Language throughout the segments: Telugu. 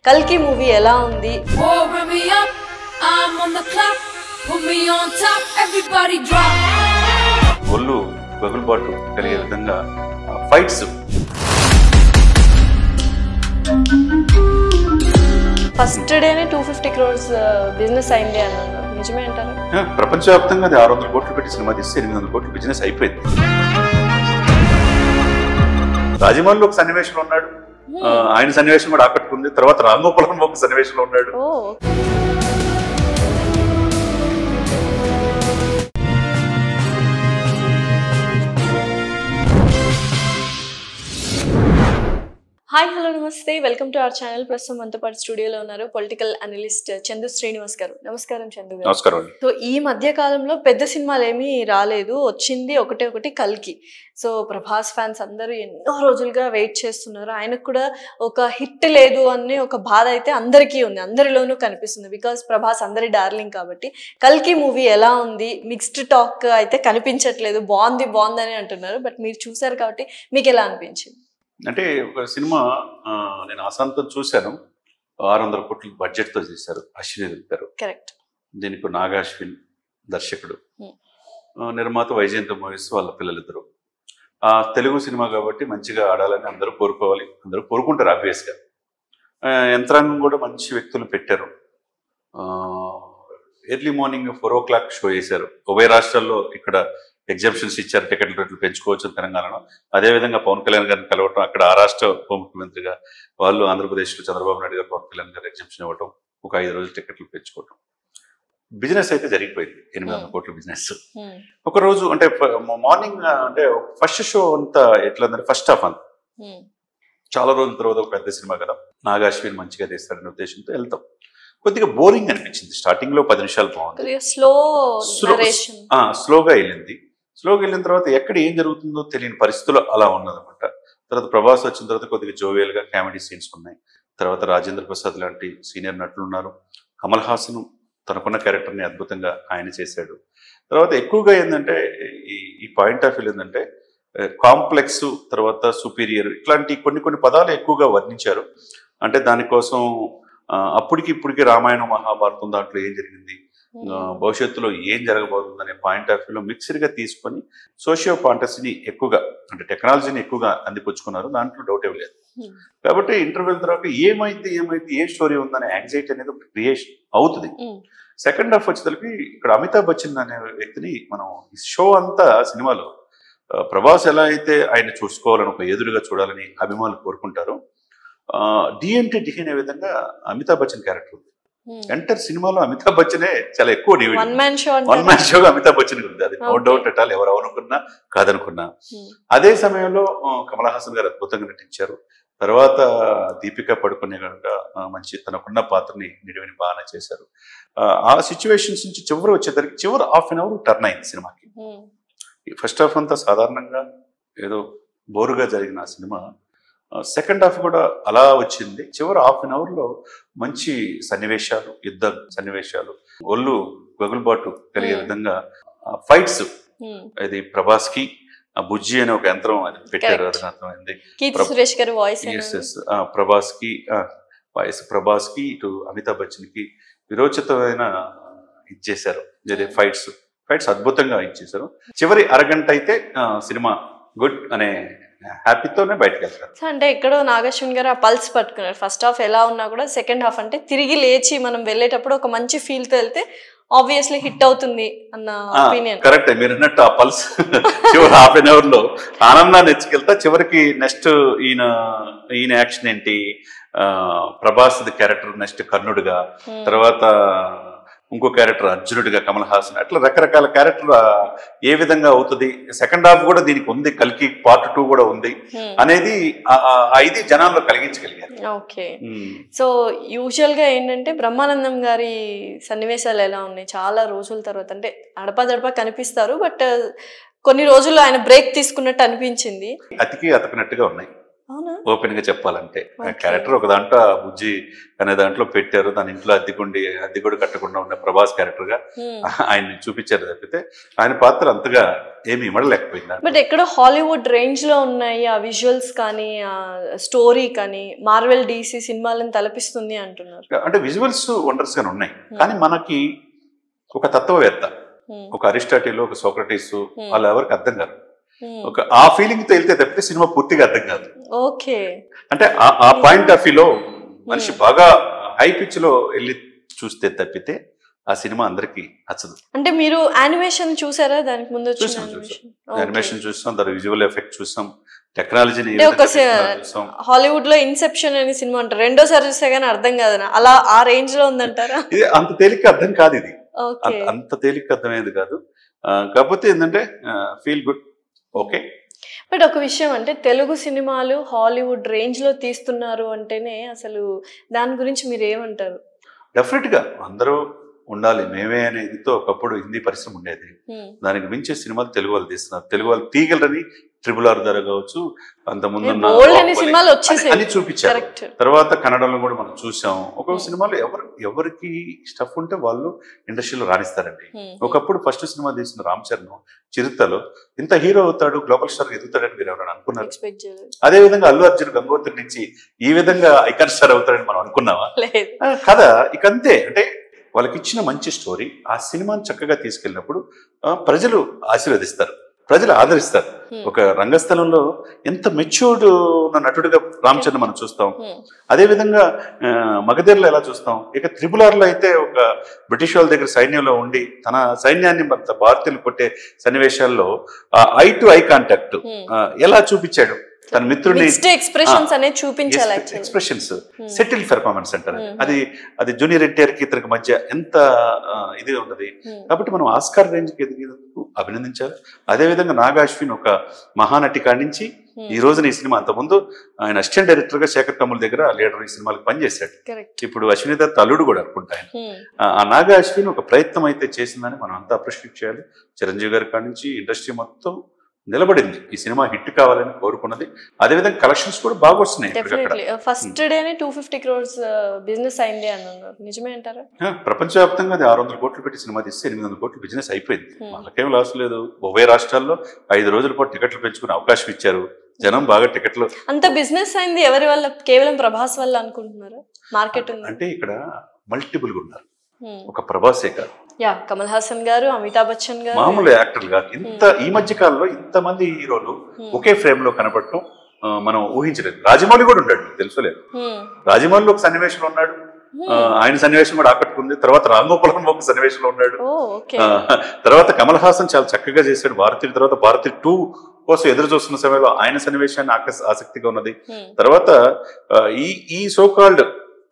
కల్కి మూవీ ఎలా ఉంది? ఒళ్ళు గగులుబాటు కలిగే విధంగా ఫైట్స్. ఫస్ట్ డేనే 250 crores బిజినెస్ అయింది అన్నారు, నిజమే అంటారా? ప్రపంచవ్యాప్తంగా అది 600 కోట్లు పెట్టి సినిమా తీస్తే 800 కోట్లు బిజినెస్ అయిపోయింది. రాజమౌళిలో ఒక సన్నివేశంలో ఉన్నాడు, ఆయన సన్నివేశం కూడా ఆకట్టుకుంది. తర్వాత రాంగోపాలం ఒక సన్నివేశంలో ఉన్నాడు. హాయ్, హలో, నమస్తే, వెల్కమ్ టు అవర్ ఛానల్. ప్రస్తుతం మనతో పాటు స్టూడియోలో ఉన్నారు పొలిటికల్ అనలిస్ట్ చందు శ్రీనివాస్ గారు. నమస్కారం చందు గారు. నమస్కారం. సో ఈ మధ్య కాలంలో పెద్ద సినిమాలు ఏమీ రాలేదు, వచ్చింది ఒకటి కల్కి. సో ప్రభాస్ ఫ్యాన్స్ అందరూ ఎన్నో రోజులుగా వెయిట్ చేస్తున్నారు. ఆయనకు కూడా ఒక హిట్ లేదు అని ఒక బాధ అయితే అందరికీ ఉంది, అందరిలోనూ కనిపిస్తుంది. బికాస్ ప్రభాస్ అందరి డార్లింగ్ కాబట్టి. కల్కి మూవీ ఎలా ఉంది? మిక్స్డ్ టాక్ అయితే కనిపించట్లేదు, బాగుంది అని అంటున్నారు. బట్ మీరు చూసారు కాబట్టి మీకు ఎలా అనిపించింది? అంటే ఒక సినిమా నేను అశాంతం చూశాను. 600 కోట్ల బడ్జెట్తో చేశారు, అశ్విని గారు. కరెక్ట్. దీనికి నాగాశ్విన్ దర్శకుడు, నిర్మాత వైజయంత మూవీస్ వాళ్ళ పిల్లలిద్దరు. తెలుగు సినిమా కాబట్టి మంచిగా ఆడాలని అందరూ కోరుకోవాలి, అందరూ కోరుకుంటారు ఆబ్వియస్గా. యంత్రాంగం కూడా మంచి వ్యక్తులు పెట్టారు. ఎర్లీ మార్నింగ్ 4 o'clock షో చేశారు. ఉభయ రాష్ట్రాల్లో ఇక్కడ ఎగ్జామ్షన్స్ ఇచ్చారు, టికెట్ రేట్లు పెంచుకోవచ్చు తెలంగాణలో. అదేవిధంగా పవన్ కళ్యాణ్ గారిని కలవటం, అక్కడ ఆ రాష్ట్ర ఉప ముఖ్యమంత్రిగా వాళ్ళు ఆంధ్రప్రదేశ్లో చంద్రబాబు నాయుడు గారు పవన్ కళ్యాణ్ గారు ఎగ్జామ్షన్ ఇవ్వటం, ఒక 5 రోజులు టికెట్లు పెంచుకోవటం. బిజినెస్ అయితే జరిగిపోయింది, 800 కోట్ల బిజినెస్. ఒక రోజు అంటే మార్నింగ్ అంటే ఫస్ట్ షో అంతా ఎట్లా అంటే ఫస్ట్ హాఫ్ అంతా చాలా రోజుల తర్వాత ఒక పెద్ద సినిమా కదా, నాగాశ్విన్ మంచిగా తీస్తాడనే ఉద్దేశంతో వెళ్తాం. కొద్దిగా బోరింగ్ అనిపించింది. స్టార్టింగ్ లో 10 నిమిషాలు బాగుంది, స్లోగా వెళ్ళింది. స్లోగా వెళ్ళిన తర్వాత ఎక్కడ ఏం జరుగుతుందో తెలియని పరిస్థితులు అలా ఉన్నదన్నమాట. తర్వాత ప్రభాస్ వచ్చిన తర్వాత కొద్దిగా జోవియల్ గా కామెడీ సీన్స్ ఉన్నాయి. తర్వాత రాజేంద్ర ప్రసాద్ లాంటి సీనియర్ నటులు ఉన్నారు. కమల్ హాసన్ తనకున్న క్యారెక్టర్ని అద్భుతంగా ఆయన చేశాడు. తర్వాత ఎక్కువగా ఏంటంటే ఈ పాయింట్ ఆఫ్ వ్యూ ఏంటంటే కాంప్లెక్స్, తర్వాత సుపీరియర్, ఇట్లాంటి కొన్ని పదాలు ఎక్కువగా వర్ణించారు. అంటే దానికోసం అప్పటికి ఇప్పటికి రామాయణం మహాభారతం దాంట్లో ఏం జరిగింది, భవిష్యత్తులో ఏం జరగబోతుంది అనే పాయింట్ ఆఫ్ వ్యూలో మిక్స్డ్గా తీసుకొని సోషియో ఫాంటసీని ఎక్కువగా అంటే టెక్నాలజీని ఎక్కువగా అందిపుచ్చుకున్నారు. దాంట్లో డౌట్ ఏమి లేదు. కాబట్టి ఇంటర్వ్యూల తర్వాత ఏమైతే ఏ స్టోరీ ఉందనే యాంగ్జైటీ అనేది ఒక క్రియేషన్ అవుతుంది. సెకండ్ హాఫ్ వచ్చేసరికి ఇక్కడ అమితాబ్ బచ్చన్ అనే వ్యక్తిని మనం ఈ షో అంతా సినిమాలో ప్రభాస్ ఎలా అయితే ఆయన చూసుకోవాలని ఒక ఎదురుగా చూడాలని అభిమానులు కోరుకుంటారు, డిఎన్టీ అనే విధంగా అమితాబ్ బచ్చన్ క్యారెక్టర్ ఉంది. ఎంటర్ సినిమాలో అమితాబ్ బచ్చనే చాలా ఎక్కువ వన్ మ్యాన్ షోగా అమితాబ్ బచ్చన్ ఉంది. అది నో డౌట్ అట్ ఆల్, ఎవరు అనుకున్నా కాదనుకున్నా. అదే సమయంలో కమల్ హాసన్ గారు అద్భుతంగా నటించారు. తర్వాత దీపికా పడుకునే కనుక మంచి తనకున్న పాత్రని నిడివిని బాగా చేశారు. ఆ సిచ్యువేషన్స్ నుంచి చివరి హాఫ్ అన్ అవర్ టర్న్ అయింది సినిమాకి. ఫస్ట్ హాఫ్ అంతా సాధారణంగా ఏదో బోరుగా జరిగిన సినిమా సెకండ్ హాఫ్ కూడా అలా వచ్చింది. చివరి హాఫ్ అన్ అవర్ లో మంచి సన్నివేశాలు, యుద్ధ సన్నివేశాలు, ఒళ్ళు గగులుబాటు కలిగే విధంగా ఫైట్స్. ఇది ప్రభాస్ కి బుజ్జి అనే ఒక యంత్రం అది పెట్టారు, అది అర్థమైంది. ప్రభాస్ కి ఇటు అమితాబ్ బచ్చన్ కి విరోచితమైన ఇచ్చేశారు. ఫైట్స్ అద్భుతంగా ఇచ్చేశారు. చివరి అరగంట అయితే సినిమా గుడ్ అనే హ్యాపీతోనే బయటకు వెళ్తారు. అంటే ఎక్కడో నాగాశ్విన్ గారు ఆ పల్స్ పట్టుకున్నారు. ఫస్ట్ హాఫ్ ఎలా ఉన్నా కూడా సెకండ్ హాఫ్ అంటే తిరిగి లేచి మనం వెళ్ళేటప్పుడు ఒక మంచి ఫీల్ తో వెళ్తే ఆబ్వియస్లీ హిట్ అవుతుంది అన్న ఒపీనియన్. కరెక్ట్, మీరు అన్నట్టు ఆ పల్స్ చివరి హాఫ్ అన్ అవర్ లో ఆనందాన్ని ఎచ్చుకెళ్తా. చివరికి నెక్స్ట్ ఈయన యాక్షన్ ఏంటి, ప్రభాస్ క్యారెక్టర్ నెక్స్ట్ కర్ణుడిగా, తర్వాత ఇంకో క్యారెక్టర్ అర్జునుడిగా కమల్ హాసన్, అట్లా రకరకాల క్యారెక్టర్ ఏ విధంగా అవుతుంది. సెకండ్ హాఫ్ కూడా దీనికి ఉంది, కల్కి పార్ట్ 2 కూడా ఉంది అనేది ఇది జనాల్లో కలిగించగలిగారు. ఓకే. సో యూజువల్ గా ఏంటంటే బ్రహ్మానందం గారి సన్నివేశాలు ఎలా ఉన్నాయి, చాలా రోజుల తర్వాత అంటే అడపదడప కనిపిస్తారు, బట్ కొన్ని రోజుల్లో ఆయన బ్రేక్ తీసుకున్నట్టు అనిపించింది. అతికి అతకనట్టుగా ఉన్నాయి. అవునా? ఓపెన్ గా చెప్పాలంటే ఆ Okay. క్యారెక్టర్ ఒక దాంట్లో ఆ బుజ్జి అనే దాంట్లో పెట్టారు. దాని ఇంట్లో అద్దె కూడా కట్టకుండా ఉన్న ప్రభాస్ క్యారెక్టర్ గా Hmm. ఆయన్ని చూపించారు తప్పితే ఆయన పాత్ర అంతగా ఏమి ఇమడలేకపోయింది. బట్ ఎక్కడో హాలీవుడ్ రేంజ్ లో ఉన్నాయి ఆ విజువల్స్ కానీ ఆ స్టోరీ కానీ మార్వెల్ DC సినిమాలను తలపిస్తుంది అంటున్నారు. అంటే విజువల్స్ వండర్స్ గానే ఉన్నాయి, కానీ మనకి ఒక తత్వవేత్త, ఒక అరిస్టాటిల్, ఒక సోక్రటీస్ వాళ్ళు ఎవరికి అర్థం కాదు. ఒక ఆ ఫీలింగ్ తో వెళ్తే తప్పితే సినిమా పూర్తిగా అర్థం కాదు. ఓకే. అంటే ఆ పాయింట్ ఆఫ్ వ్యూలో మనిషి బాగా హై పిచ్ లో వెళ్ళి చూస్తే తప్పితే ఆ సినిమా అందరికి నచ్చదు. అంటే మీరు యానిమేషన్ చూసారా? దానికి ముందు చూసాం యానిమేషన్ చూసాం, దాని విజువల్ ఎఫెక్ట్ చూసాం, టెక్నాలజీని చూసాం. హాలీవుడ్ లో ఇన్సెప్షన్ అనే సినిమా అంటారు, రెండోసారి చూస్తే గానీ అర్థం కాదు, అలా ఆ రేంజ్ లో ఉందంటారా? ఇది అంత తేలిక అర్థం కాదు, ఇది అంత తేలిక అర్థమయ్యేది కాదు. కాకపోతే ఏంటంటే ఫీల్ గుడ్, ఓకే. బట్ ఒక విషయం అంటే తెలుగు సినిమాలు హాలీవుడ్ రేంజ్ లో తీస్తున్నారు అంటేనే అసలు దాని గురించి మీరు ఏమంటారు? డెఫినెట్ గా అందరూ ఉండాలి మేమే అనే ఇదితో ఒకప్పుడు హిందీ పరిశ్రమ ఉండేది. దానికి మించే సినిమాలు తెలుగు వాళ్ళు తీస్తున్నారు. తెలుగు వాళ్ళు తీగలరని RRR ధర కావచ్చు, అంతకుముందు అని చూపించారు. తర్వాత కన్నడంలో కూడా మనం చూసాం. ఒక్కొక్క సినిమాలు ఎవరికి స్టఫ్ ఉంటే వాళ్ళు ఇండస్ట్రీలో రాణిస్తారండి. ఒకప్పుడు ఫస్ట్ సినిమా తీసిన రామ్ చరణ్ చిరుతలో ఇంత హీరో అవుతాడు, గ్లోబల్ స్టార్ ఎదుగుతాడని మీరు ఎవరైనా అనుకున్నారు? అదే విధంగా అల్లు అర్జున్ గంగోత్రి నుంచి ఈ విధంగా ఐకాన్ స్టార్ అవుతాడని మనం అనుకున్నావా? కదా. ఇక అంతే. అంటే వాళ్ళకి ఇచ్చిన మంచి స్టోరీ, ఆ సినిమాని చక్కగా తీసుకెళ్ళినప్పుడు ప్రజలు ఆశీర్వదిస్తారు, ప్రజలు ఆదరిస్తారు. ఒక రంగస్థలంలో ఎంత మెచ్యూర్డ్ ఉన్న నటుడిగా రామ్ చరణ్ మనం చూస్తాం. అదే విధంగా మగధీరలో ఎలా చూస్తాం. ఇక RRR లో అయితే ఒక బ్రిటిష్ వాళ్ళ దగ్గర సైన్యంలో ఉండి తన సైన్యాన్ని భారతీయులు కొట్టే సన్నివేశాల్లో ఐ టు ఐ కాంటాక్ట్ ఎలా చూపించాడు, తన మిత్రుడిని ఎక్స్ప్రెషన్స్ సెటిల్ పెర్ఫార్మెన్స్ అంటారు. అది జూనియర్ ఎన్టీఆర్ కి ఇతనికి మధ్య ఎంత ఇది ఉన్నది. కాబట్టి మనం ఆస్కార్ రేంజ్ కి ఎదిగేందుకు అభినందించాలి. అదే విధంగా నాగా అశ్విన్ ఒక మహానటి కాడించి ఈ రోజున ఈ సినిమా, అంతకుముందు ఆయన అసిస్టెంట్ డైరెక్టర్ గా శేఖర్ కమల్ దగ్గర లీడర్ ఈ సినిమాకి పనిచేశాడు. ఇప్పుడు అశ్విని దత్ అల్లుడు కూడా అనుకుంటా ఆయన. ఆ నాగా అశ్విన్ ఒక ప్రయత్నం అయితే చేసిందని మనం అంతా అప్రిషియేట్ చేయాలి. చిరంజీవి గారి కాడి నుంచి ఇండస్ట్రీ మొత్తం నిలబడింది ఈ సినిమా హిట్ కావాలని కోరుకున్నది. అదేవిధంగా కలెక్షన్స్ కూడా బాగా వస్తున్నాయి. ఫస్ట్ డేనే 250 crores బిజినెస్ అయింది అని అన్నారు, నిజమే అంటారా? ప్రపంచవ్యాప్తంగా అది 600 కోట్లు పెట్టి సినిమా తీస్తే 800 కోట్లు బిజినెస్ అయిపోయింది. వాళ్ళకేం లాస్ లేదు. ఉభయ రాష్ట్రాల్లో 5 రోజుల పాటు టికెట్లు పెంచుకునే అవకాశం ఇచ్చారు. జనం బాగా టికెట్లు. అంత బిజినెస్ అయింది ఎవరి వల్ల? కేవలం ప్రభాస్ వల్ల అనుకుంటున్నారా? మార్కెట్ అంటే ఇక్కడ మల్టిపుల్ గా ఉన్నారు, ఒక ప్రభాసే కాదు, కమల్ హాసన్ గారు, అమితాబ్ బచ్చన్ గారు, మామూలు యాక్టర్లు కాదు. ఈ మధ్య కాలంలో ఇంతమంది హీరోలు ఒకే ఫ్రేమ్ లో కనపడటం మనం ఊహించలేదు. రాజమౌళి కూడా ఉన్నాడు, తెలుసుకోలేదు. రాజమౌళిలో ఒక సన్నివేశంలో ఉన్నాడు, ఆయన సన్నివేశం కూడా ఆకట్టుకుంది. తర్వాత రాంగోపాలం ఒక సన్నివేశంలో ఉన్నాడు. తర్వాత కమల్ హాసన్ చాలా చక్కగా చేశాడు భారతీయుడు. తర్వాత భారతీయుడు 2 కోసం ఎదురు చూస్తున్న సమయంలో ఆయన సన్నివేశాన్ని ఆసక్తిగా ఉన్నది. తర్వాత ఈ సోకాల్డ్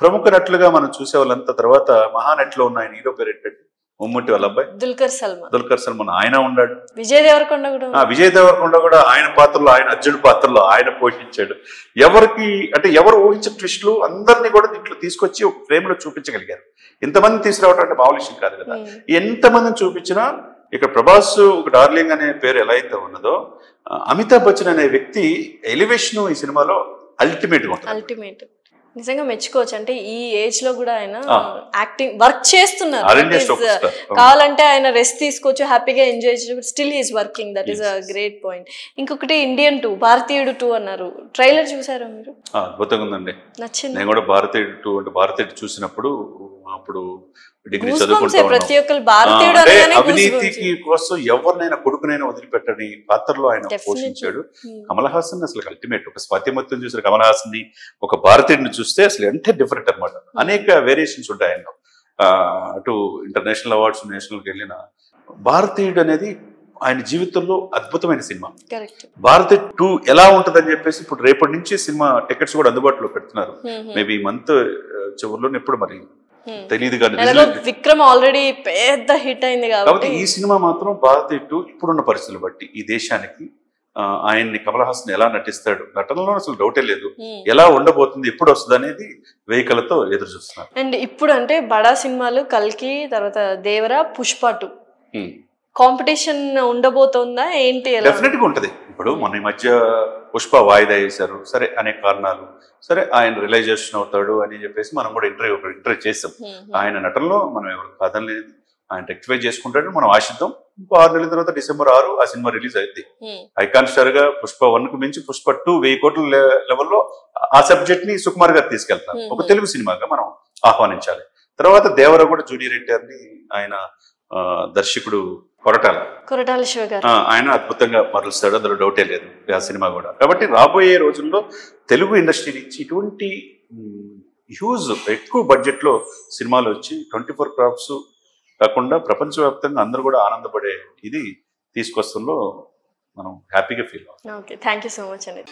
ప్రముఖ నటులుగా మనం చూసే వాళ్ళంతా తర్వాత మహానటిలో ఉన్న ఆయన హీరో పేరు ఏంటంటే మమ్ముట్టి వాళ్ళ అబ్బాయి దుల్కర్ సల్మాన్, ఆయన ఉన్నాడు. విజయ్ దేవరకొండ కూడా ఆయన పాత్రలో, ఆయన అర్జునుడి పాత్రలో ఆయన పోషించాడు. ఎవరు ఊహించిన ట్విస్టులు అందరినీ కూడా దీంట్లో తీసుకొచ్చి ఒక ఫ్రేమ్ లో చూపించగలిగారు. ఇంతమంది తీసుకురావటం అంటే మామూలు విషయం కాదు కదా. ఎంతమందిని చూపించినా ఇక్కడ ప్రభాస్ ఒక డార్లింగ్ అనే పేరు ఎలా అయితే ఉన్నదో, అమితాబ్ బచ్చన్ అనే వ్యక్తి ఎలివేషన్ ఈ సినిమాలో అల్టిమేట్ గా ఉంటుంది. నిజంగా మెచ్చుకోవచ్చు. అంటే ఈ ఏజ్ లో కూడా ఆయన యాక్టింగ్ వర్క్ చేస్తున్నారు. కావాలంటే ఆయన రెస్ట్ తీసుకోవచ్చు, హ్యాపీగా ఎంజాయ్ చేయొచ్చు, still is working. That is a great point. ఇంకొకటి ఇండియన్ 2 భారతీయుడు 2 అన్నారు, ట్రైలర్ చూసారా మీరు? అద్భుతంగా ఉందండి, నచ్చింది. నేను కూడా భారతీయుడు 2 అంటే భారతీయుడు చూసినప్పుడు అప్పుడు డిగ్రీ చదువుకుంటా అవినీతికి కోసం ఎవరినైనా కొడుకునైనా వదిలిపెట్టని పాత్రలో ఆయన పోషించాడు. కమల్ హాసన్ అసలు అల్టిమేట్. ఒక స్వాతిమత్యం చూసిన కమల్ హాసన్ ని, ఒక భారతీయుడిని చూస్తే అసలు అంటే డిఫరెంట్ అనమాట. అనేక వేరియేషన్స్ ఉంటాయి ఆయన. అటు ఇంటర్నేషనల్ అవార్డ్స్, నేషనల్కి వెళ్ళిన భారతీయుడు అనేది ఆయన జీవితంలో అద్భుతమైన సినిమా. భారతీయుడు 2 ఎలా ఉంటుందని చెప్పేసి ఇప్పుడు రేపటి నుంచి సినిమా టికెట్స్ కూడా అందుబాటులో పెడుతున్నారు. మేబీ ఈ మంత్ చివరిలో ఎప్పుడు మరి తెలియదు కానీ విక్రమ్ ఆల్రెడీ పెద్ద హిట్ అయింది కాబట్టి ఈ సినిమా మాత్రం భారతీయుడు ఇప్పుడున్న పరిస్థితులు బట్టి ఈ దేశానికి ఆయన్ని కమల్ హాసన్ ఎలా నటిస్తాడు, నటనలో అసలు డౌటే లేదు. ఎలా ఉండబోతుంది, ఎప్పుడు వస్తుంది అనేది వెహికలతో ఎదురు చూస్తున్నారు. అండ్ ఇప్పుడు అంటే బడా సినిమాలు కల్కి, తర్వాత దేవరా, పుష్ప 2 కాంపిటీషన్ ఉండబోతుందా ఏంటి? డెఫినెట్ గా ఉంటది. ఇప్పుడు మన ఈ మధ్య పుష్ప వాయిదా వేశారు, సరే అనేక కారణాలు, సరే ఆయన రిలైజేషన్ అవుతాడు అని చెప్పేసి మనం కూడా ఇంటర్వ్యూ చేసాం. ఆయన నటనలో మనం ఎవరు కాదనలేదు, ఆయన రెక్టిఫై చేసుకుంటాడు, మనం ఆశిద్దాం. 6 నెలల తర్వాత December 6 ఆ సినిమా రిలీజ్ అయింది. ఐకాన్ స్టార్ గా పుష్ప 1 కు మించి పుష్ప 2 1000 కోట్ల లెవెల్లో ఆ సబ్జెక్ట్ ని సుకుమార్ గారు తీసుకెళ్తారు. ఒక తెలుగు సినిమాగా మనం ఆహ్వానించాలి. తర్వాత దేవర కూడా జూనియర్ ఎన్టీఆర్ ని ఆయన దర్శకుడు కొరటాల శివ గారు ఆయన అద్భుతంగా మరులుస్తాడు, అందులో డౌటే లేదు ఆ సినిమా కూడా. కాబట్టి రాబోయే రోజుల్లో తెలుగు ఇండస్ట్రీ నుంచి ఇటువంటి హ్యూజ్ ఎక్కువ బడ్జెట్ లో సినిమాలు వచ్చి 24 క్రాఫ్ట్స్ కాకుండా ప్రపంచవ్యాప్తంగా అందరూ కూడా ఆనందపడే ఇది తీసుకొస్తుందో మనం హ్యాపీగా ఫీల్ అవుతాం. Okay, thank you so much అండి.